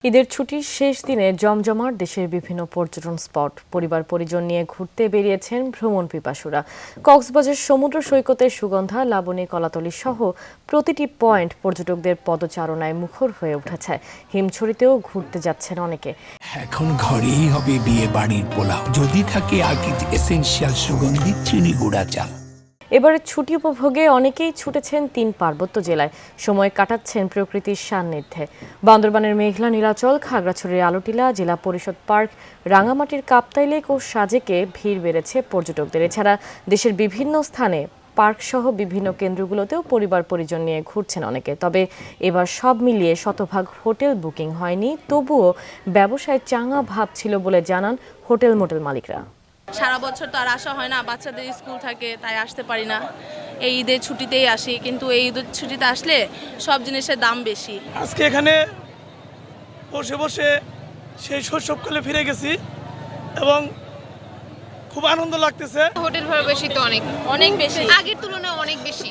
ঈদের ছুটির শেষ দিনে জমজমাট দেশের বিভিন্ন পর্যটন স্পট। পরিবার পরিজন নিয়ে ঘুরতে বেরিয়েছেন ভ্রমণ পিপাসুরা। কক্সবাজার সমুদ্র সৈকতের সুগন্ধা, লাবণী, কলাতলী সহ প্রতিটি পয়েন্ট পর্যটকদের পদচারণায় মুখর হয়ে উঠেছে। হিমছড়িতেও ঘুরতে যাচ্ছেন অনেকে। এখন ঘরেই হবে বিয়ে বাড়ির পোলাও, যদি থাকে আকিজ এসেনশিয়াল সুগন্ধি চিনি গুঁড়া চাল। এবারে ছুটি উপভোগে অনেকেই ছুটেছেন 3 পার্বত্য জেলায়, সময় কাটাচ্ছেন প্রকৃতির সান্নিধ্যে। বান্দরবানের মেঘলা নীলাচল, খাগড়াছড়ির আলোটিলা, জেলা পরিষদ পার্ক, রাঙামাটির কাপ্তাই লেক ও সাজেকে ভিড় বেড়েছে পর্যটকদের। এছাড়া দেশের বিভিন্ন স্থানে পার্ক সহ বিভিন্ন কেন্দ্রগুলোতেও পরিবার পরিজন নিয়ে ঘুরছেন অনেকে। তবে এবার সব মিলিয়ে শতভাগ হোটেল বুকিং হয়নি, তবুও ব্যবসায় চাঙা ভাব ছিল বলে জানান হোটেল মোটেল মালিকরা। সারা বছর তো আর আসা হয় না, বাচ্চাদের স্কুল থাকে, তাই আসতে পারি না। এই ঈদের ছুটিতেই আসি, কিন্তু এই ঈদের ছুটিতে আসলে সব জিনিসের দাম বেশি। আজকে এখানে বসে বসে সেই শৈশবকালে ফিরে গেছি এবং খুব আনন্দ লাগতেছে। হোটেল ভাড়া বেশি তো অনেক অনেক বেশি, আগের তুলনায় অনেক বেশি।